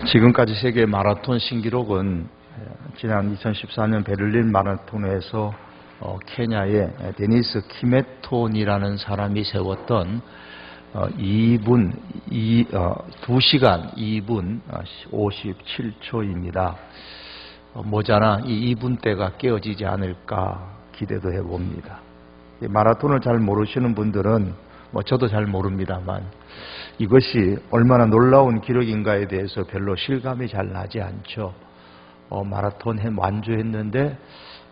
지금까지 세계 마라톤 신기록은 지난 2014년 베를린 마라톤에서 케냐의 데니스 키메톤이라는 사람이 세웠던 2시간 2분 57초입니다. 모자나 이 2분대가 깨어지지 않을까 기대도 해봅니다. 마라톤을 잘 모르시는 분들은 저도 잘 모릅니다만 이것이 얼마나 놀라운 기록인가에 대해서 별로 실감이 잘 나지 않죠. 마라톤 완주했는데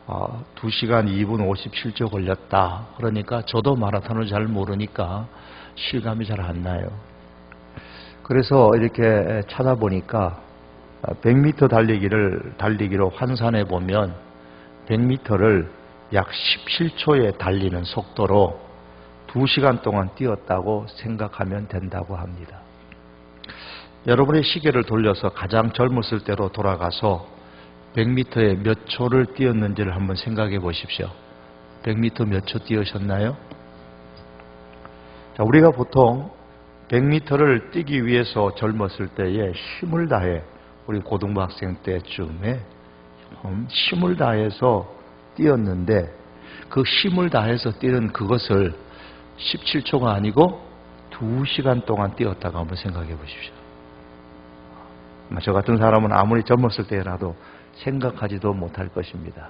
2시간 2분 57초 걸렸다. 그러니까 저도 마라톤을 잘 모르니까 실감이 잘 안 나요. 그래서 이렇게 찾아보니까 100m 달리기로 환산해 보면 100m를 약 17초에 달리는 속도로 2시간 동안 뛰었다고 생각하면 된다고 합니다. 여러분의 시계를 돌려서 가장 젊었을 때로 돌아가서 100m에 몇 초를 뛰었는지를 한번 생각해 보십시오. 100m 몇 초 뛰으셨나요? 자, 우리가 보통 100m를 뛰기 위해서 젊었을 때에 힘을 다해, 우리 고등학생 때쯤에 힘을 다해서 뛰었는데 그 힘을 다해서 뛰는 그것을 17초가 아니고 2시간 동안 뛰었다고 한번 생각해 보십시오. 저 같은 사람은 아무리 젊었을 때라도 생각하지도 못할 것입니다.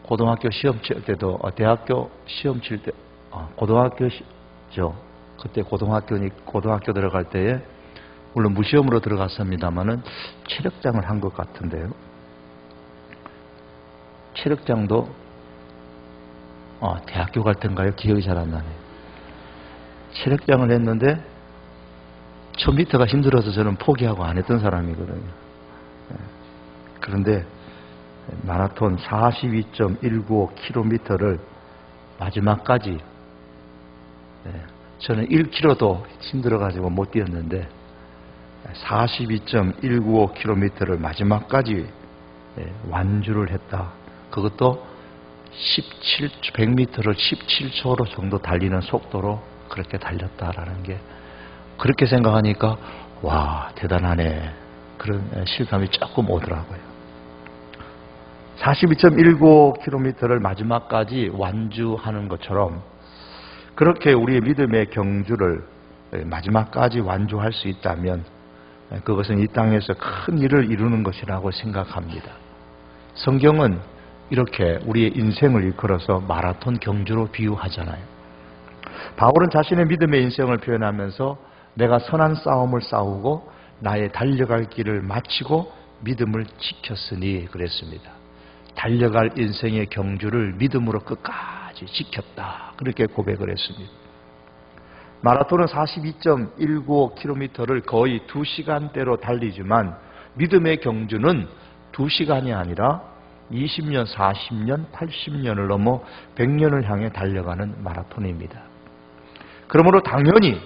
고등학교 시험 칠 때도, 대학교 시험 칠 때, 그때 고등학교 들어갈 때에, 물론 무시험으로 들어갔습니다만은 체력장을 한 것 같은데요. 체력장도 대학교 갈 때인가요? 기억이 잘 안 나네요. 체력장을 했는데 1000m가 힘들어서 저는 포기하고 안 했던 사람이거든요. 그런데 마라톤 42.195km를 마지막까지, 저는 1km도 힘들어가지고 못 뛰었는데 42.195km를 마지막까지 완주를 했다. 그것도 100m를 17초로 정도 달리는 속도로 그렇게 달렸다라는 게, 그렇게 생각하니까 와, 대단하네, 그런 실감이 조금 오더라고요. 42.195km를 마지막까지 완주하는 것처럼 그렇게 우리의 믿음의 경주를 마지막까지 완주할 수 있다면 그것은 이 땅에서 큰 일을 이루는 것이라고 생각합니다. 성경은 이렇게 우리의 인생을 일컬어서 마라톤 경주로 비유하잖아요. 바울은 자신의 믿음의 인생을 표현하면서 내가 선한 싸움을 싸우고 나의 달려갈 길을 마치고 믿음을 지켰으니 그랬습니다. 달려갈 인생의 경주를 믿음으로 끝까지 지켰다, 그렇게 고백을 했습니다. 마라톤은 42.195km를 거의 2시간대로 달리지만 믿음의 경주는 2시간이 아니라 20년, 40년, 80년을 넘어 100년을 향해 달려가는 마라톤입니다. 그러므로 당연히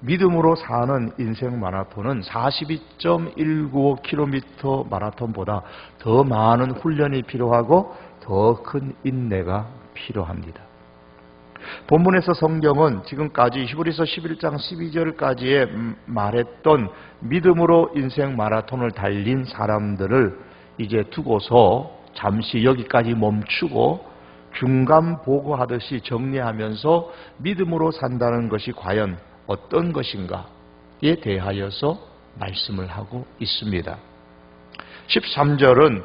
믿음으로 사는 인생 마라톤은 42.195km 마라톤보다 더 많은 훈련이 필요하고 더 큰 인내가 필요합니다. 본문에서 성경은 지금까지 히브리서 11장 12절까지의 말했던 믿음으로 인생 마라톤을 달린 사람들을 이제 두고서 잠시 여기까지 멈추고 중간 보고하듯이 정리하면서 믿음으로 산다는 것이 과연 어떤 것인가에 대하여서 말씀을 하고 있습니다. 13절은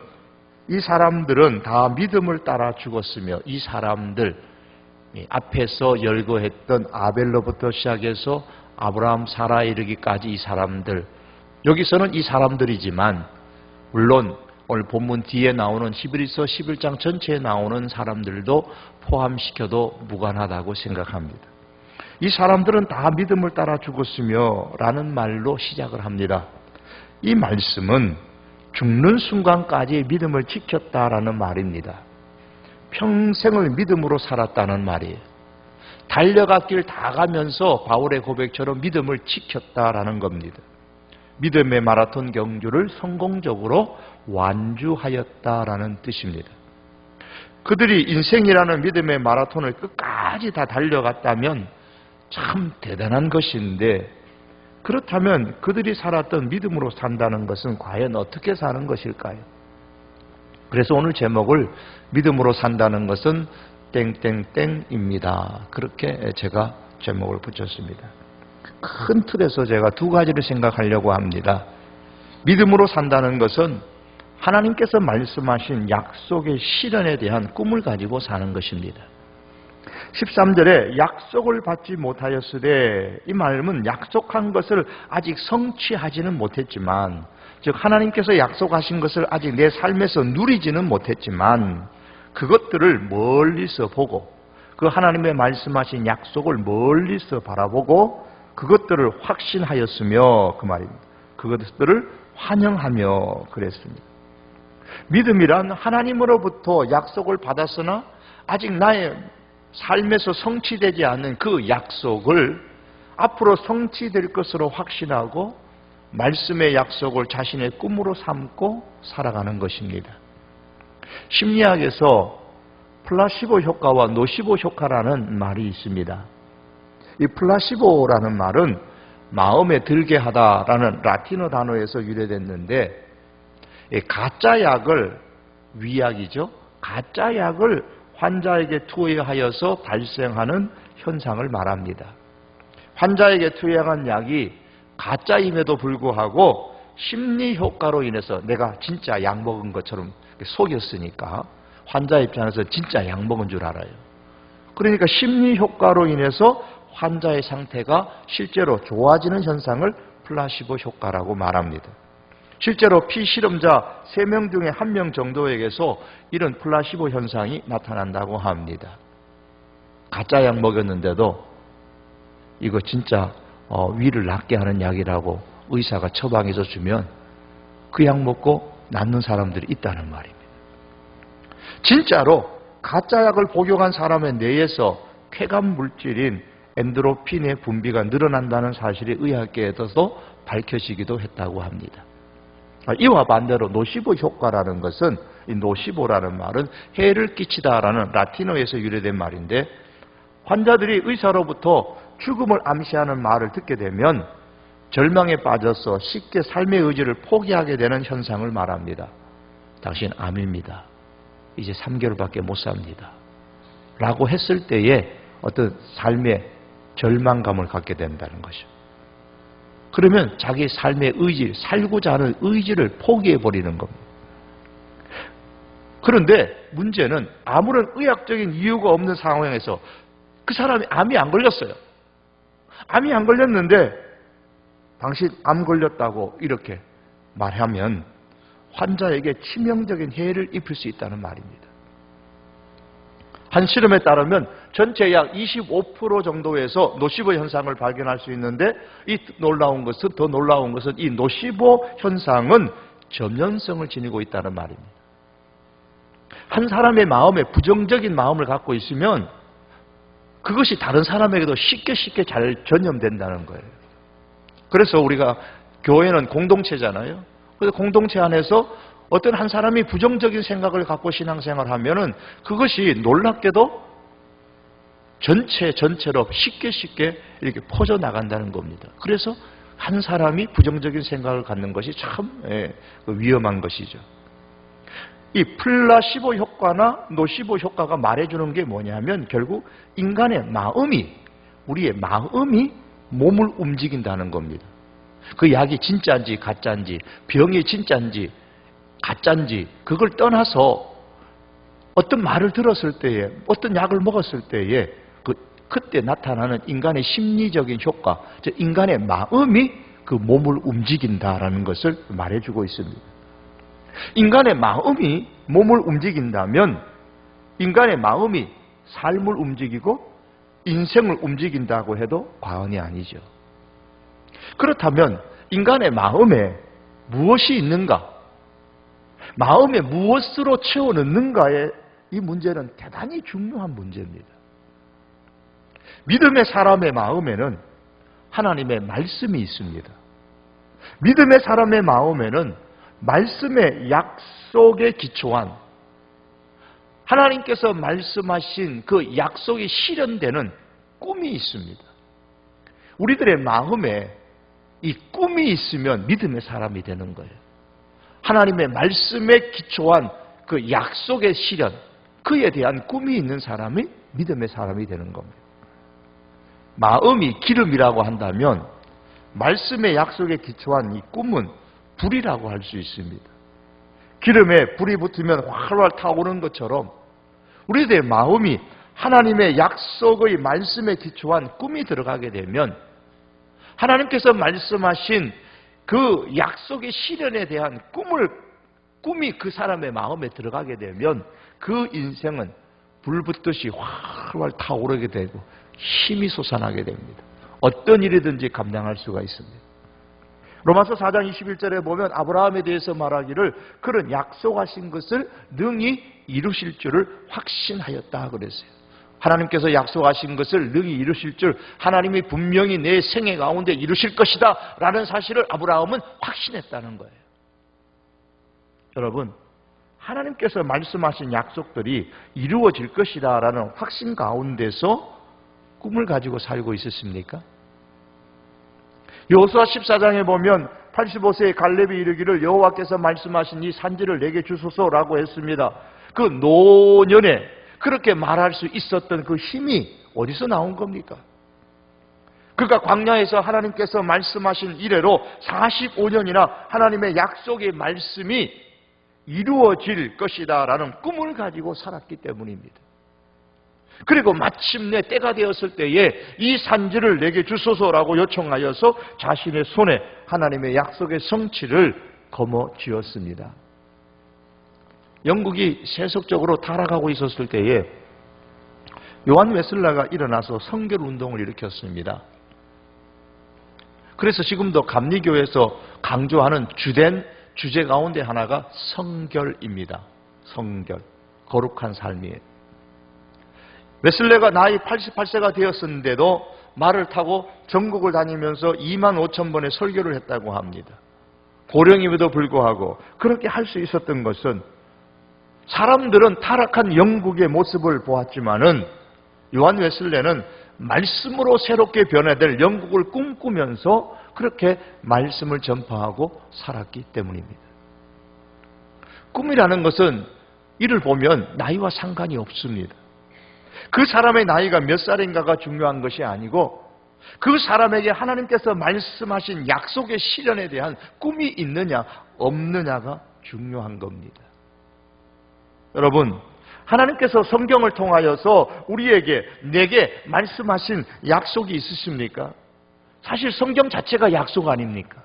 이 사람들은 다 믿음을 따라 죽었으며, 이 사람들, 앞에서 열거했던 아벨로부터 시작해서 아브라함, 사라에 이르기까지 이 사람들, 여기서는 이 사람들이지만 물론 오늘 본문 뒤에 나오는 히브리서 11장 전체에 나오는 사람들도 포함시켜도 무관하다고 생각합니다. 이 사람들은 다 믿음을 따라 죽었으며 라는 말로 시작을 합니다. 이 말씀은 죽는 순간까지 믿음을 지켰다라는 말입니다. 평생을 믿음으로 살았다는 말이에요. 달려갔길 다 가면서 바울의 고백처럼 믿음을 지켰다라는 겁니다. 믿음의 마라톤 경주를 성공적으로 완주하였다라는 뜻입니다. 그들이 인생이라는 믿음의 마라톤을 끝까지 다 달려갔다면 참 대단한 것인데 그렇다면 그들이 살았던 믿음으로 산다는 것은 과연 어떻게 사는 것일까요? 그래서 오늘 제목을 믿음으로 산다는 것은 땡땡땡입니다. 그렇게 제가 제목을 붙였습니다. 큰 틀에서 제가 두 가지를 생각하려고 합니다. 믿음으로 산다는 것은 하나님께서 말씀하신 약속의 실현에 대한 꿈을 가지고 사는 것입니다. 13절에 약속을 받지 못하였으되, 이 말은 약속한 것을 아직 성취하지는 못했지만, 즉 하나님께서 약속하신 것을 아직 내 삶에서 누리지는 못했지만 그것들을 멀리서 보고, 그 하나님의 말씀하신 약속을 멀리서 바라보고 그것들을 확신하였으며, 그 말입니다. 그것들을 환영하며 그랬습니다. 믿음이란 하나님으로부터 약속을 받았으나 아직 나의 삶에서 성취되지 않는 그 약속을 앞으로 성취될 것으로 확신하고 말씀의 약속을 자신의 꿈으로 삼고 살아가는 것입니다. 심리학에서 플라시보 효과와 노시보 효과라는 말이 있습니다. 이 플라시보라는 말은 마음에 들게 하다라는 라틴어 단어에서 유래됐는데, 가짜 약을, 위약이죠. 가짜 약을 환자에게 투여하여서 발생하는 현상을 말합니다. 환자에게 투여한 약이 가짜임에도 불구하고 심리 효과로 인해서 내가 진짜 약 먹은 것처럼 속였으니까 환자 입장에서 진짜 약 먹은 줄 알아요. 그러니까 심리 효과로 인해서 환자의 상태가 실제로 좋아지는 현상을 플라시보 효과라고 말합니다. 실제로 피실험자 3명 중에 1명 정도에게서 이런 플라시보 현상이 나타난다고 합니다. 가짜 약 먹였는데도 이거 진짜 위를 낫게 하는 약이라고 의사가 처방해서 주면 그 약 먹고 낫는 사람들이 있다는 말입니다. 진짜로 가짜 약을 복용한 사람의 뇌에서 쾌감 물질인 엔도르핀의 분비가 늘어난다는 사실이 의학계에서도 밝혀지기도 했다고 합니다. 이와 반대로 노시보 효과라는 것은, 이 노시보라는 말은 해를 끼치다라는 라틴어에서 유래된 말인데, 환자들이 의사로부터 죽음을 암시하는 말을 듣게 되면 절망에 빠져서 쉽게 삶의 의지를 포기하게 되는 현상을 말합니다. 당신 암입니다. 이제 3개월밖에 못 삽니다. 라고 했을 때에 어떤 삶의 절망감을 갖게 된다는 것이죠. 그러면 자기 삶의 의지, 살고자 하는 의지를 포기해버리는 겁니다. 그런데 문제는 아무런 의학적인 이유가 없는 상황에서 그 사람이 암이 안 걸렸어요. 암이 안 걸렸는데 당신 암 걸렸다고 이렇게 말하면 환자에게 치명적인 해를 입힐 수 있다는 말입니다. 한 실험에 따르면 전체 약 25% 정도에서 노시보 현상을 발견할 수 있는데, 더 놀라운 것은 이 노시보 현상은 전염성을 지니고 있다는 말입니다. 한 사람의 마음에 부정적인 마음을 갖고 있으면 그것이 다른 사람에게도 쉽게 잘 전염된다는 거예요. 그래서 우리가 교회는 공동체잖아요. 그래서 공동체 안에서 어떤 한 사람이 부정적인 생각을 갖고 신앙생활을 하면은 그것이 놀랍게도 전체로 쉽게 이렇게 퍼져나간다는 겁니다. 그래서 한 사람이 부정적인 생각을 갖는 것이 참 위험한 것이죠. 이 플라시보 효과나 노시보 효과가 말해주는 게 뭐냐면 결국 인간의 마음이, 우리의 마음이 몸을 움직인다는 겁니다. 그 약이 진짜인지 가짜인지, 병이 진짜인지 가짜인지 그걸 떠나서 어떤 말을 들었을 때에, 어떤 약을 먹었을 때에 그때 나타나는 인간의 심리적인 효과, 즉 인간의 마음이 그 몸을 움직인다라는 것을 말해주고 있습니다. 인간의 마음이 몸을 움직인다면 인간의 마음이 삶을 움직이고 인생을 움직인다고 해도 과언이 아니죠. 그렇다면 인간의 마음에 무엇이 있는가? 마음에 무엇으로 채워넣는가의 이 문제는 대단히 중요한 문제입니다. 믿음의 사람의 마음에는 하나님의 말씀이 있습니다. 믿음의 사람의 마음에는 말씀의 약속에 기초한 하나님께서 말씀하신 그 약속이 실현되는 꿈이 있습니다. 우리들의 마음에 이 꿈이 있으면 믿음의 사람이 되는 거예요. 하나님의 말씀에 기초한 그 약속의 실현, 그에 대한 꿈이 있는 사람이 믿음의 사람이 되는 겁니다. 마음이 기름이라고 한다면 말씀의 약속에 기초한 이 꿈은 불이라고 할 수 있습니다. 기름에 불이 붙으면 활활 타오르는 것처럼 우리들의 마음이 하나님의 약속의 말씀에 기초한 꿈이 들어가게 되면 하나님께서 말씀하신 그 약속의 실현에 대한 꿈이 그 사람의 마음에 들어가게 되면 그 인생은 불 붙듯이 활활 타오르게 되고 힘이 솟아나게 됩니다. 어떤 일이든지 감당할 수가 있습니다. 로마서 4장 21절에 보면 아브라함에 대해서 말하기를 그런 약속하신 것을 능히 이루실 줄을 확신하였다 그랬어요. 하나님께서 약속하신 것을 능히 이루실 줄, 하나님이 분명히 내 생애 가운데 이루실 것이다 라는 사실을 아브라함은 확신했다는 거예요. 여러분, 하나님께서 말씀하신 약속들이 이루어질 것이다 라는 확신 가운데서 꿈을 가지고 살고 있었습니까? 여호수아 14장에 보면 85세의 갈렙이 이르기를 여호와께서 말씀하신 이 산지를 내게 주소서라고 했습니다. 그 노년에 그렇게 말할 수 있었던 그 힘이 어디서 나온 겁니까? 그러니까 광야에서 하나님께서 말씀하신 이래로 45년이나 하나님의 약속의 말씀이 이루어질 것이다 라는 꿈을 가지고 살았기 때문입니다. 그리고 마침내 때가 되었을 때에 이 산지를 내게 주소서라고 요청하여서 자신의 손에 하나님의 약속의 성취를 거머쥐었습니다. 영국이 세속적으로 타락하고 있었을 때에 요한 웨슬레가 일어나서 성결 운동을 일으켰습니다. 그래서 지금도 감리교에서 강조하는 주된 주제 가운데 하나가 성결입니다. 성결, 거룩한 삶이에요. 웨슬레가 나이 88세가 되었었는데도 말을 타고 전국을 다니면서 2만 5천 번의 설교를 했다고 합니다. 고령임에도 불구하고 그렇게 할 수 있었던 것은 사람들은 타락한 영국의 모습을 보았지만은 요한 웨슬레는 말씀으로 새롭게 변화될 영국을 꿈꾸면서 그렇게 말씀을 전파하고 살았기 때문입니다. 꿈이라는 것은 이를 보면 나이와 상관이 없습니다. 그 사람의 나이가 몇 살인가가 중요한 것이 아니고 그 사람에게 하나님께서 말씀하신 약속의 실현에 대한 꿈이 있느냐 없느냐가 중요한 겁니다. 여러분, 하나님께서 성경을 통하여서 우리에게 내게 말씀하신 약속이 있으십니까? 사실 성경 자체가 약속 아닙니까?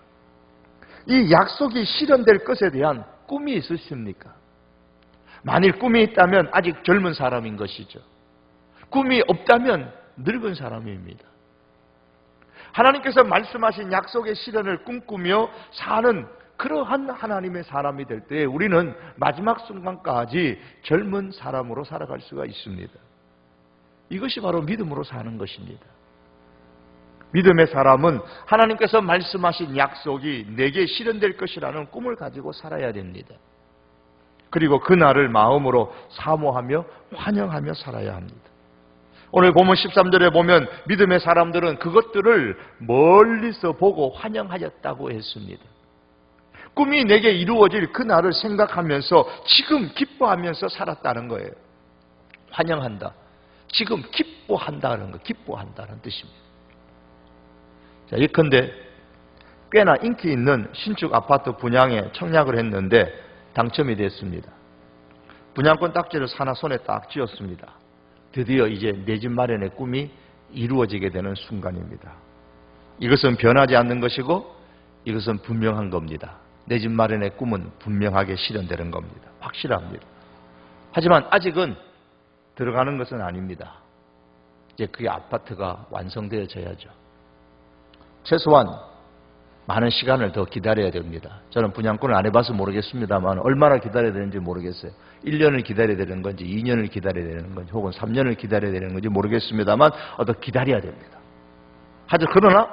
이 약속이 실현될 것에 대한 꿈이 있으십니까? 만일 꿈이 있다면 아직 젊은 사람인 것이죠. 꿈이 없다면 늙은 사람입니다. 하나님께서 말씀하신 약속의 실현을 꿈꾸며 사는 그러한 하나님의 사람이 될 때 우리는 마지막 순간까지 젊은 사람으로 살아갈 수가 있습니다. 이것이 바로 믿음으로 사는 것입니다. 믿음의 사람은 하나님께서 말씀하신 약속이 내게 실현될 것이라는 꿈을 가지고 살아야 됩니다. 그리고 그날을 마음으로 사모하며 환영하며 살아야 합니다. 오늘 본문 13절에 보면 믿음의 사람들은 그것들을 멀리서 보고 환영하였다고 했습니다. 꿈이 내게 이루어질 그날을 생각하면서 지금 기뻐하면서 살았다는 거예요. 환영한다. 지금 기뻐한다는 거, 기뻐한다는 뜻입니다. 자, 예컨대 꽤나 인기 있는 신축 아파트 분양에 청약을 했는데 당첨이 됐습니다. 분양권 딱지를 하나 손에 딱 쥐었습니다. 드디어 이제 내 집 마련의 꿈이 이루어지게 되는 순간입니다. 이것은 변하지 않는 것이고 이것은 분명한 겁니다. 내 집 마련의 꿈은 분명하게 실현되는 겁니다. 확실합니다. 하지만 아직은 들어가는 것은 아닙니다. 이제 그게 아파트가 완성되어져야죠. 최소한 많은 시간을 더 기다려야 됩니다. 저는 분양권을 안 해봐서 모르겠습니다만 얼마나 기다려야 되는지 모르겠어요. 1년을 기다려야 되는 건지 2년을 기다려야 되는 건지 혹은 3년을 기다려야 되는 건지 모르겠습니다만 더 기다려야 됩니다. 하지만 그러나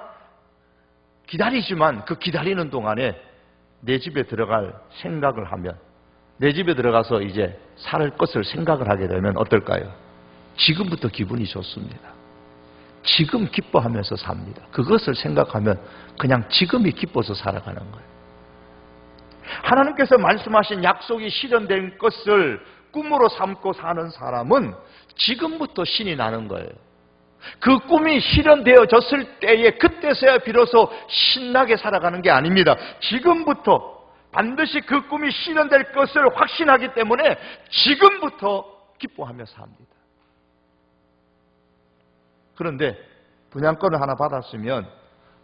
기다리지만 그 기다리는 동안에 내 집에 들어갈 생각을 하면 내 집에 들어가서 이제 살 것을 생각을 하게 되면 어떨까요? 지금부터 기분이 좋습니다. 지금 기뻐하면서 삽니다. 그것을 생각하면 그냥 지금이 기뻐서 살아가는 거예요. 하나님께서 말씀하신 약속이 실현된 것을 꿈으로 삼고 사는 사람은 지금부터 신이 나는 거예요. 그 꿈이 실현되어졌을 때에 그때서야 비로소 신나게 살아가는 게 아닙니다. 지금부터 반드시 그 꿈이 실현될 것을 확신하기 때문에 지금부터 기뻐하며 삽니다. 그런데 분양권을 하나 받았으면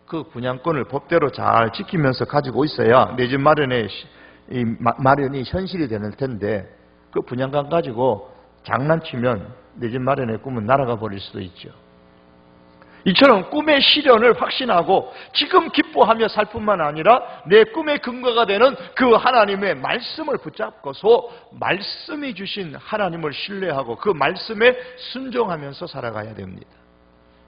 그 분양권을 법대로 잘 지키면서 가지고 있어야 내 집 마련이 현실이 되는 텐데 그 분양권 가지고 장난치면 내 집 마련의 꿈은 날아가 버릴 수도 있죠. 이처럼 꿈의 실현을 확신하고 지금 기뻐하며 살 뿐만 아니라 내 꿈의 근거가 되는 그 하나님의 말씀을 붙잡고서 말씀이 주신 하나님을 신뢰하고 그 말씀에 순종하면서 살아가야 됩니다.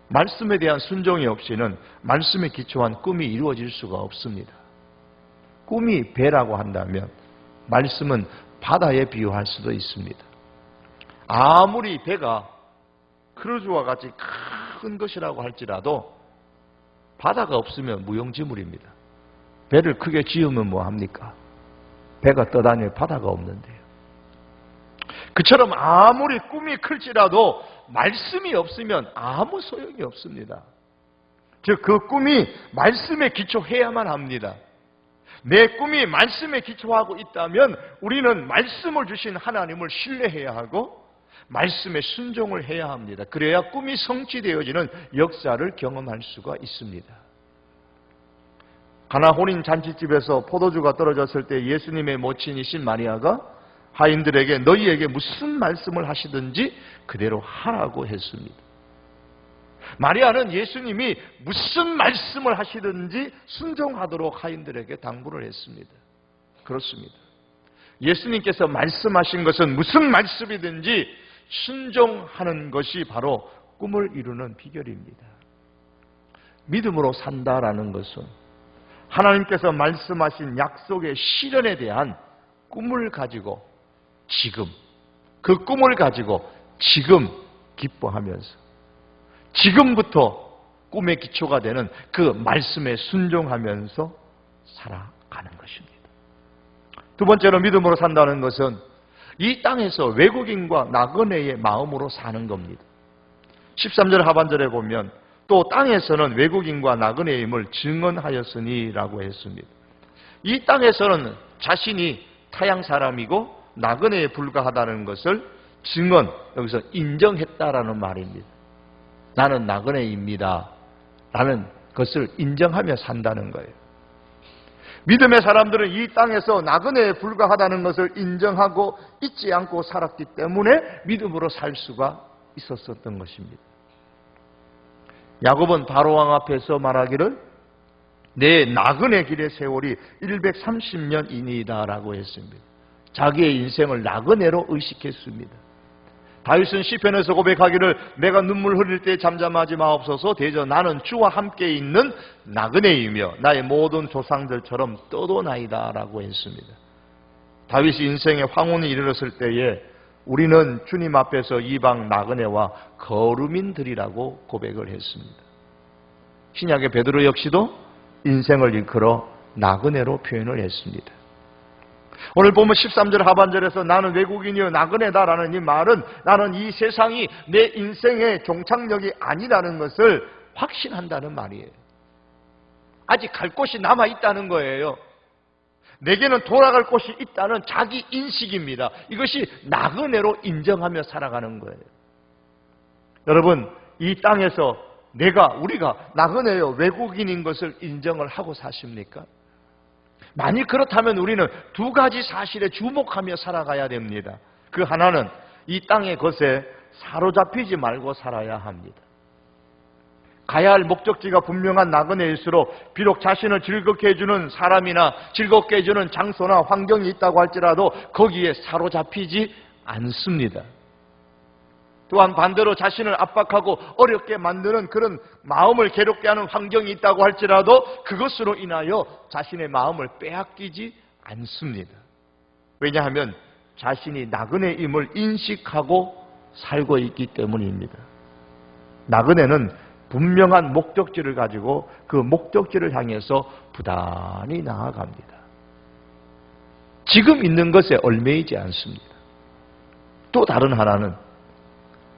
말씀에 대한 순종이 없이는 말씀에 기초한 꿈이 이루어질 수가 없습니다. 꿈이 배라고 한다면 말씀은 바다에 비유할 수도 있습니다. 아무리 배가 크루즈와 같이 큰 것이라고 할지라도 바다가 없으면 무용지물입니다. 배를 크게 지으면 뭐합니까? 배가 떠다닐 바다가 없는데요. 그처럼 아무리 꿈이 클지라도 말씀이 없으면 아무 소용이 없습니다. 즉 그 꿈이 말씀에 기초해야만 합니다. 내 꿈이 말씀에 기초하고 있다면 우리는 말씀을 주신 하나님을 신뢰해야 하고 말씀에 순종을 해야 합니다. 그래야 꿈이 성취되어지는 역사를 경험할 수가 있습니다. 가나 혼인 잔치집에서 포도주가 떨어졌을 때 예수님의 모친이신 마리아가 하인들에게 너희에게 무슨 말씀을 하시든지 그대로 하라고 했습니다. 마리아는 예수님이 무슨 말씀을 하시든지 순종하도록 하인들에게 당부를 했습니다. 그렇습니다. 예수님께서 말씀하신 것은 무슨 말씀이든지 순종하는 것이 바로 꿈을 이루는 비결입니다. 믿음으로 산다라는 것은 하나님께서 말씀하신 약속의 실현에 대한 꿈을 가지고 지금, 그 꿈을 가지고 지금 기뻐하면서 지금부터 꿈의 기초가 되는 그 말씀에 순종하면서 살아가는 것입니다. 두 번째로 믿음으로 산다는 것은 이 땅에서 외국인과 나그네의 마음으로 사는 겁니다. 13절 하반절에 보면 또 땅에서는 외국인과 나그네임을 증언하였으니라고 했습니다. 이 땅에서는 자신이 타양 사람이고 나그네에 불과하다는 것을 증언, 여기서 인정했다라는 말입니다. 나는 나그네입니다 라는 것을 인정하며 산다는 거예요. 믿음의 사람들은 이 땅에서 나그네에 불과하다는 것을 인정하고 잊지 않고 살았기 때문에 믿음으로 살 수가 있었던 것입니다. 야곱은 바로왕 앞에서 말하기를 내 나그네 길의 세월이 130년이니이다 라고 했습니다. 자기의 인생을 나그네로 의식했습니다. 다윗은 시편에서 고백하기를 내가 눈물 흘릴 때 잠잠하지 마옵소서 대저 나는 주와 함께 있는 나그네이며 나의 모든 조상들처럼 떠도나이다 라고 했습니다. 다윗이 인생의 황혼이 이르렀을 때에 우리는 주님 앞에서 이방 나그네와 거루민들이라고 고백을 했습니다. 신약의 베드로 역시도 인생을 일컬어 나그네로 표현을 했습니다. 오늘 보면 13절 하반절에서 나는 외국인이여 나그네다라는 이 말은 나는 이 세상이 내 인생의 종착역이 아니라는 것을 확신한다는 말이에요. 아직 갈 곳이 남아있다는 거예요. 내게는 돌아갈 곳이 있다는 자기 인식입니다. 이것이 나그네로 인정하며 살아가는 거예요. 여러분, 이 땅에서 우리가 나그네요 외국인인 것을 인정을 하고 사십니까? 만일 그렇다면 우리는 두 가지 사실에 주목하며 살아가야 됩니다. 그 하나는 이 땅의 것에 사로잡히지 말고 살아야 합니다. 가야 할 목적지가 분명한 나그네일수록 비록 자신을 즐겁게 해주는 사람이나 즐겁게 해주는 장소나 환경이 있다고 할지라도 거기에 사로잡히지 않습니다. 또한 반대로 자신을 압박하고 어렵게 만드는 그런 마음을 괴롭게 하는 환경이 있다고 할지라도 그것으로 인하여 자신의 마음을 빼앗기지 않습니다. 왜냐하면 자신이 나그네임을 인식하고 살고 있기 때문입니다. 나그네는 분명한 목적지를 가지고 그 목적지를 향해서 부단히 나아갑니다. 지금 있는 것에 얽매이지 않습니다. 또 다른 하나는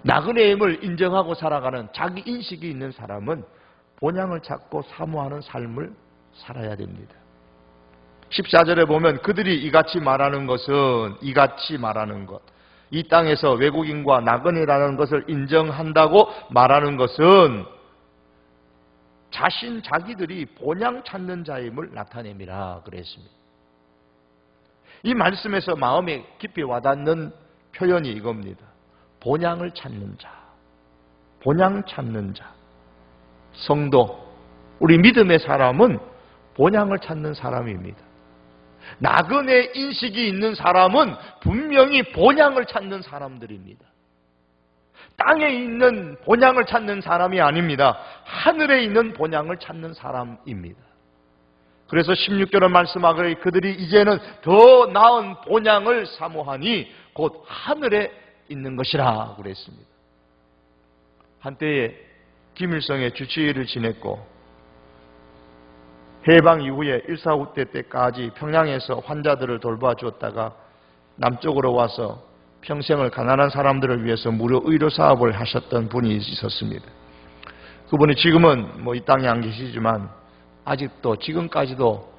나그네임을 인정하고 살아가는 자기 인식이 있는 사람은 본향을 찾고 사모하는 삶을 살아야 됩니다. 14절에 보면 그들이 이같이 말하는 것은 이 땅에서 외국인과 나그네라는 것을 인정한다고 말하는 것은 자기들이 본향 찾는 자임을 나타냅니다. 그랬습니다. 이 말씀에서 마음에 깊이 와닿는 표현이 이겁니다. 본향을 찾는 자, 본향 찾는 자. 성도, 우리 믿음의 사람은 본향을 찾는 사람입니다. 나그네 인식이 있는 사람은 분명히 본향을 찾는 사람들입니다. 땅에 있는 본향을 찾는 사람이 아닙니다. 하늘에 있는 본향을 찾는 사람입니다. 그래서 16절은 말씀하기를 그들이 이제는 더 나은 본향을 사모하니 곧 하늘에 있는 것이라 그랬습니다. 한때에 김일성의 주치의를 지냈고 해방 이후에 1.4 때까지 평양에서 환자들을 돌봐주었다가 남쪽으로 와서 평생을 가난한 사람들을 위해서 무료 의료 사업을 하셨던 분이 있었습니다. 그분이 지금은 이 땅에 안 계시지만 아직도 지금까지도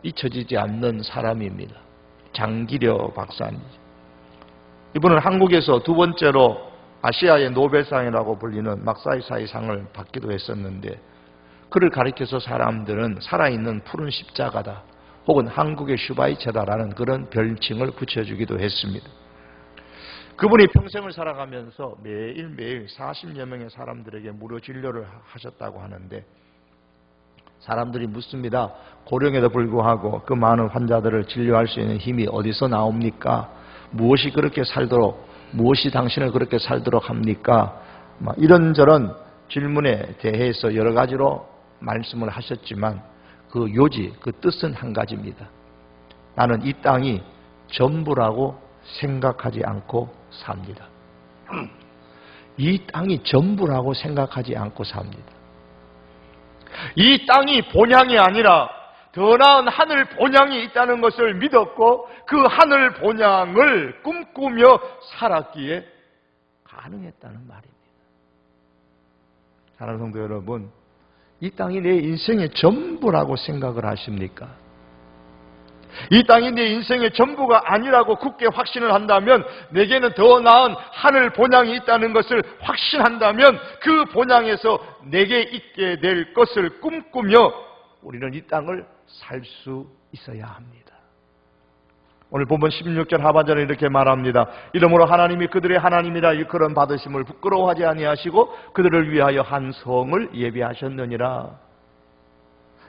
잊혀지지 않는 사람입니다. 장기려 박사님. 이분은 한국에서 두 번째로 아시아의 노벨상이라고 불리는 막사이사이 상을 받기도 했었는데 그를 가리켜서 사람들은 살아있는 푸른 십자가다 혹은 한국의 슈바이처다라는 그런 별칭을 붙여주기도 했습니다. 그분이 평생을 살아가면서 매일매일 40여 명의 사람들에게 무료 진료를 하셨다고 하는데 사람들이 묻습니다. 고령에도 불구하고 그 많은 환자들을 진료할 수 있는 힘이 어디서 나옵니까? 무엇이 그렇게 살도록, 무엇이 당신을 그렇게 살도록 합니까? 이런저런 질문에 대해서 여러 가지로 말씀을 하셨지만 그 요지, 그 뜻은 한 가지입니다. 나는 이 땅이 전부라고 생각하지 않고 삽니다. 이 땅이 전부라고 생각하지 않고 삽니다. 이 땅이 본향이 아니라 더 나은 하늘 본향이 있다는 것을 믿었고 그 하늘 본향을 꿈꾸며 살았기에 가능했다는 말입니다. 사랑하는 성도 여러분, 이 땅이 내 인생의 전부라고 생각을 하십니까? 이 땅이 내 인생의 전부가 아니라고 굳게 확신을 한다면 내게는 더 나은 하늘 본향이 있다는 것을 확신한다면 그 본향에서 내게 있게 될 것을 꿈꾸며 우리는 이 땅을 살 수 있어야 합니다. 오늘 본문 16절 하반절에 이렇게 말합니다. 이러므로 하나님이 그들의 하나님이라 일컬음 받으심을 부끄러워하지 아니하시고 그들을 위하여 한 성을 예비하셨느니라.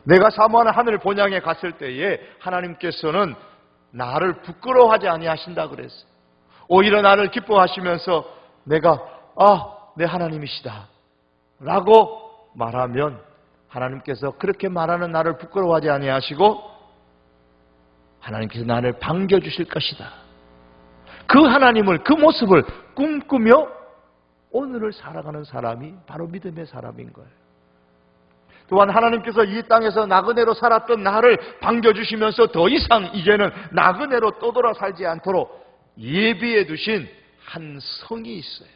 내가 사모하는 하늘 본향에 갔을 때에 하나님께서는 나를 부끄러워하지 아니하신다 그랬어요. 오히려 나를 기뻐하시면서 내가 내 하나님이시다 라고 말하면 하나님께서 그렇게 말하는 나를 부끄러워하지 아니하시고 하나님께서 나를 반겨주실 것이다. 그 하나님을, 그 모습을 꿈꾸며 오늘을 살아가는 사람이 바로 믿음의 사람인 거예요. 또한 하나님께서 이 땅에서 나그네로 살았던 나를 반겨주시면서 더 이상 이제는 나그네로 떠돌아 살지 않도록 예비해 두신 한 성이 있어요.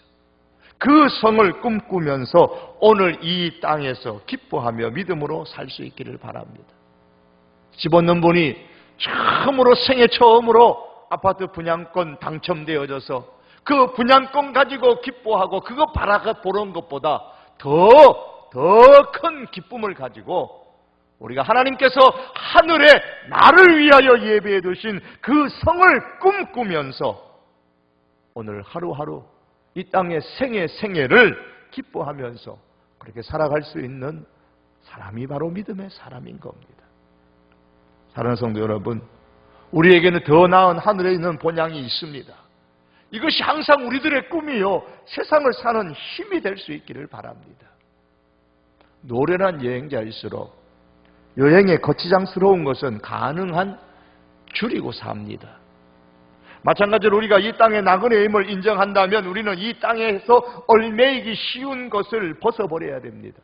그 성을 꿈꾸면서 오늘 이 땅에서 기뻐하며 믿음으로 살 수 있기를 바랍니다. 집없는 분이 생애 처음으로 아파트 분양권 당첨되어져서 그 분양권 가지고 기뻐하고 그거 바라보는 것보다 더 큰 기쁨을 가지고 우리가 하나님께서 하늘에 나를 위하여 예배해 두신 그 성을 꿈꾸면서 오늘 하루하루 이 땅의 생애를 기뻐하면서 그렇게 살아갈 수 있는 사람이 바로 믿음의 사람인 겁니다. 사랑하는 성도 여러분, 우리에게는 더 나은 하늘에 있는 본향이 있습니다. 이것이 항상 우리들의 꿈이요, 세상을 사는 힘이 될 수 있기를 바랍니다. 노련한 여행자일수록 여행에 거치장스러운 것은 가능한 줄이고 삽니다. 마찬가지로 우리가 이 땅의 나그네의 힘을 인정한다면 우리는 이 땅에서 얽매이기 쉬운 것을 벗어버려야 됩니다.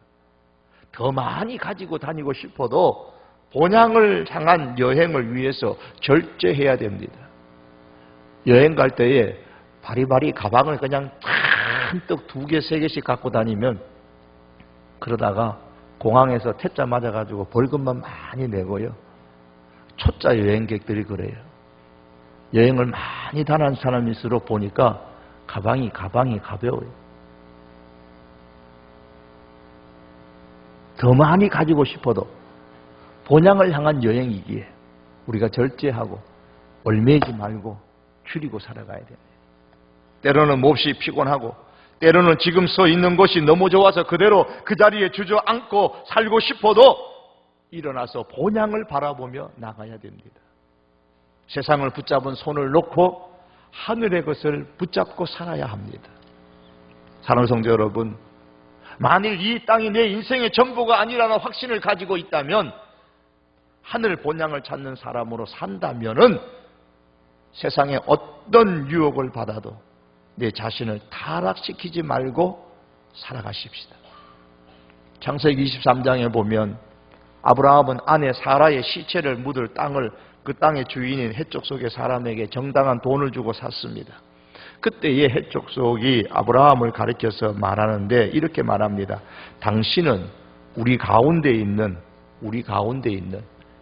더 많이 가지고 다니고 싶어도 본향을 향한 여행을 위해서 절제해야 됩니다. 여행 갈 때에 바리바리 가방을 그냥 잔뜩 2개, 3개씩 갖고 다니면 그러다가 공항에서 퇴짜 맞아가지고 벌금만 많이 내고요. 초짜 여행객들이 그래요. 여행을 많이 다닌 사람일수록 보니까 가방이 가벼워요. 더 많이 가지고 싶어도 본향을 향한 여행이기에 우리가 절제하고 얽매이지 말고 줄이고 살아가야 됩니다. 때로는 몹시 피곤하고 때로는 지금 서 있는 곳이 너무 좋아서 그대로 그 자리에 주저앉고 살고 싶어도 일어나서 본향을 바라보며 나가야 됩니다. 세상을 붙잡은 손을 놓고 하늘의 것을 붙잡고 살아야 합니다. 사랑하는 성도 여러분, 만일 이 땅이 내 인생의 전부가 아니라는 확신을 가지고 있다면, 하늘 본향을 찾는 사람으로 산다면은 세상에 어떤 유혹을 받아도 내 자신을 타락시키지 말고 살아가십시다. 창세기 23장에 보면 아브라함은 아내 사라의 시체를 묻을 땅을 그 땅의 주인인 헷족 속의 사람에게 정당한 돈을 주고 샀습니다. 그때의 헷족 속이 아브라함을 가리켜서 말하는데 이렇게 말합니다. 당신은 우리 가운데 있는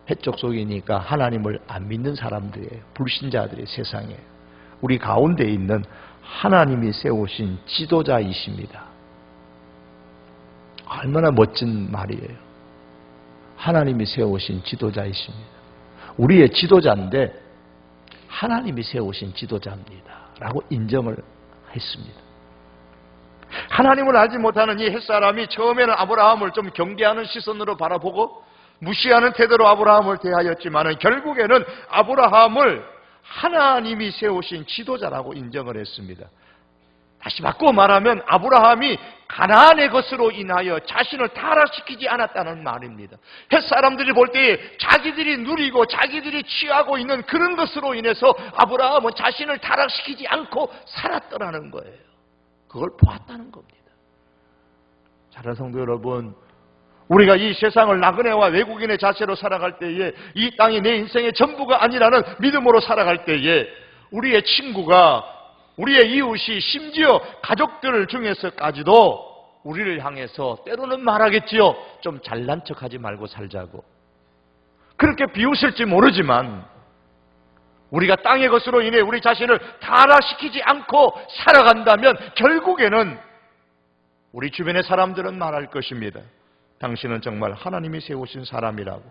헷족 속이니까 하나님을 안 믿는 사람들이에요. 불신자들의 세상에. 우리 가운데 있는 하나님이 세우신 지도자이십니다. 얼마나 멋진 말이에요. 하나님이 세우신 지도자이십니다. 우리의 지도자인데 하나님이 세우신 지도자입니다 라고 인정을 했습니다. 하나님을 알지 못하는 이 햇사람이 처음에는 아브라함을 좀 경계하는 시선으로 바라보고 무시하는 태도로 아브라함을 대하였지만 결국에는 아브라함을 하나님이 세우신 지도자라고 인정을 했습니다. 다시 바꿔 말하면 아브라함이 가나안의 것으로 인하여 자신을 타락시키지 않았다는 말입니다. 햇사람들이 볼 때에 자기들이 누리고 자기들이 취하고 있는 그런 것으로 인해서 아브라함은 자신을 타락시키지 않고 살았더라는 거예요. 그걸 보았다는 겁니다. 사랑하는 성도 여러분, 우리가 이 세상을 나그네와 외국인의 자세로 살아갈 때에 이 땅이 내 인생의 전부가 아니라는 믿음으로 살아갈 때에 우리의 친구가, 우리의 이웃이, 심지어 가족들 중에서까지도 우리를 향해서 때로는 말하겠지요. 좀 잘난 척하지 말고 살자고. 그렇게 비웃을지 모르지만 우리가 땅의 것으로 인해 우리 자신을 타락시키지 않고 살아간다면 결국에는 우리 주변의 사람들은 말할 것입니다. 당신은 정말 하나님이 세우신 사람이라고.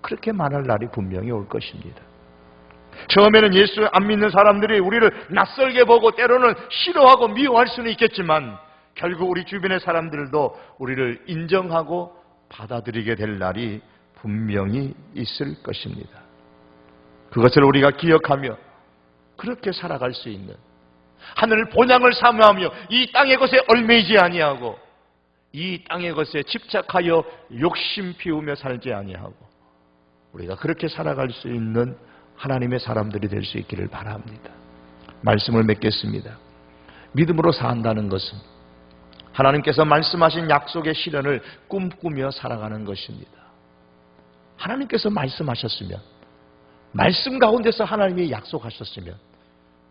그렇게 말할 날이 분명히 올 것입니다. 처음에는 예수 안 믿는 사람들이 우리를 낯설게 보고 때로는 싫어하고 미워할 수는 있겠지만 결국 우리 주변의 사람들도 우리를 인정하고 받아들이게 될 날이 분명히 있을 것입니다. 그것을 우리가 기억하며 그렇게 살아갈 수 있는, 하늘 본향을 사모하며 이 땅의 것에 얽매이지 아니하고 이 땅의 것에 집착하여 욕심 피우며 살지 아니하고 우리가 그렇게 살아갈 수 있는 하나님의 사람들이 될 수 있기를 바랍니다. 말씀을 맺겠습니다. 믿음으로 산다는 것은 하나님께서 말씀하신 약속의 실현을 꿈꾸며 살아가는 것입니다. 하나님께서 말씀하셨으면, 말씀 가운데서 하나님이 약속하셨으면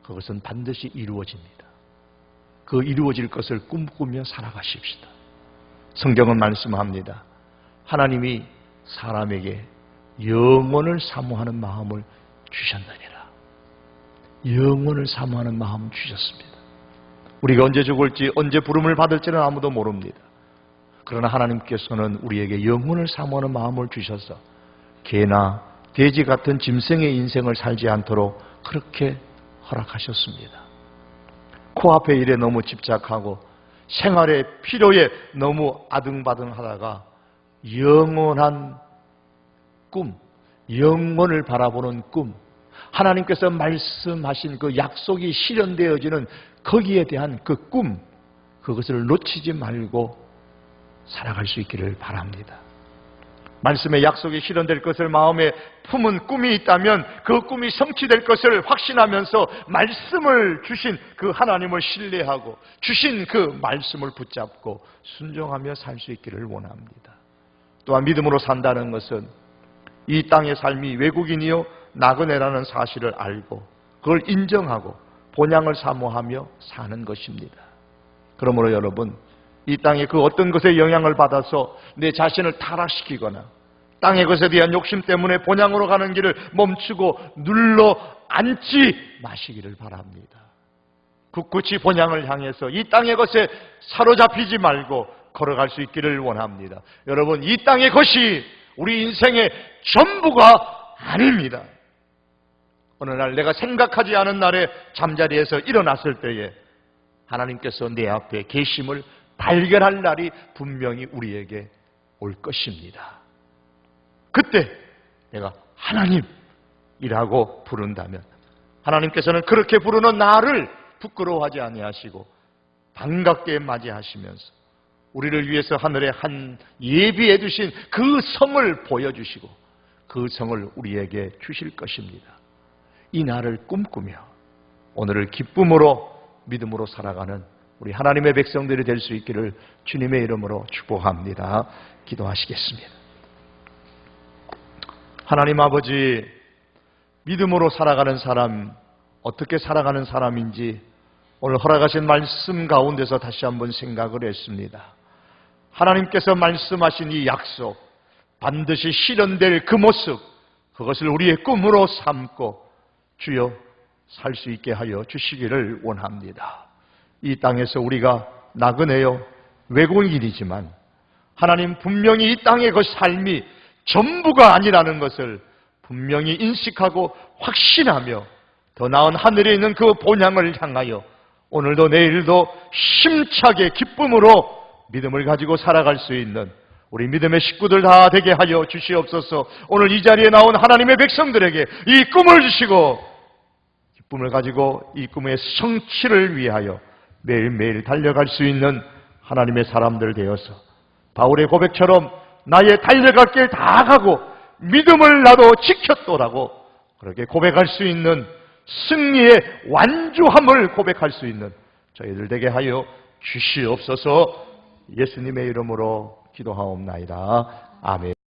그것은 반드시 이루어집니다. 그 이루어질 것을 꿈꾸며 살아가십시다. 성경은 말씀합니다. 하나님이 사람에게 영원을 사모하는 마음을 주셨느니라. 영원을 사모하는 마음을 주셨습니다. 우리가 언제 죽을지, 언제 부름을 받을지는 아무도 모릅니다. 그러나 하나님께서는 우리에게 영원을 사모하는 마음을 주셔서 개나 돼지 같은 짐승의 인생을 살지 않도록 그렇게 허락하셨습니다. 코앞의 일에 너무 집착하고 생활의 필요에 너무 아등바등하다가 영원한 꿈, 영원을 바라보는 꿈, 하나님께서 말씀하신 그 약속이 실현되어지는 거기에 대한 그 꿈, 그것을 놓치지 말고 살아갈 수 있기를 바랍니다. 말씀의 약속이 실현될 것을 마음에 품은 꿈이 있다면 그 꿈이 성취될 것을 확신하면서 말씀을 주신 그 하나님을 신뢰하고 주신 그 말씀을 붙잡고 순종하며 살 수 있기를 원합니다. 또한 믿음으로 산다는 것은 이 땅의 삶이 외국인이요 나그네라는 사실을 알고 그걸 인정하고 본향을 사모하며 사는 것입니다. 그러므로 여러분, 이 땅의 그 어떤 것에 영향을 받아서 내 자신을 타락시키거나 땅의 것에 대한 욕심 때문에 본향으로 가는 길을 멈추고 눌러 앉지 마시기를 바랍니다. 굳굳이 본향을 향해서 이 땅의 것에 사로잡히지 말고 걸어갈 수 있기를 원합니다. 여러분, 이 땅의 것이 우리 인생의 전부가 아닙니다. 어느 날 내가 생각하지 않은 날에 잠자리에서 일어났을 때에 하나님께서 내 앞에 계심을 발견할 날이 분명히 우리에게 올 것입니다. 그때 내가 하나님이라고 부른다면 하나님께서는 그렇게 부르는 나를 부끄러워하지 아니하시고 반갑게 맞이하시면서 우리를 위해서 하늘에 한 예비해 두신 그 성을 보여주시고 그 성을 우리에게 주실 것입니다. 이 날을 꿈꾸며 오늘을 기쁨으로 믿음으로 살아가는 우리 하나님의 백성들이 될 수 있기를 주님의 이름으로 축복합니다. 기도하시겠습니다. 하나님 아버지, 믿음으로 살아가는 사람, 어떻게 살아가는 사람인지 오늘 허락하신 말씀 가운데서 다시 한번 생각을 했습니다. 하나님께서 말씀하신 이 약속, 반드시 실현될 그 모습, 그것을 우리의 꿈으로 삼고 주여 살 수 있게 하여 주시기를 원합니다. 이 땅에서 우리가 나그네요 외국인이지만 하나님 분명히 이 땅의 그 삶이 전부가 아니라는 것을 분명히 인식하고 확신하며 더 나은 하늘에 있는 그 본향을 향하여 오늘도 내일도 힘차게 기쁨으로 믿음을 가지고 살아갈 수 있는 우리 믿음의 식구들 다 되게 하여 주시옵소서. 오늘 이 자리에 나온 하나님의 백성들에게 이 꿈을 주시고 기쁨을 가지고 이 꿈의 성취를 위하여 매일매일 달려갈 수 있는 하나님의 사람들 되어서 바울의 고백처럼 나의 달려갈 길 다 가고 믿음을 나도 지켰도라고 그렇게 고백할 수 있는 승리의 완주함을 고백할 수 있는 저희들 되게 하여 주시옵소서. 예수님의 이름으로 기도하옵나이다. 아멘.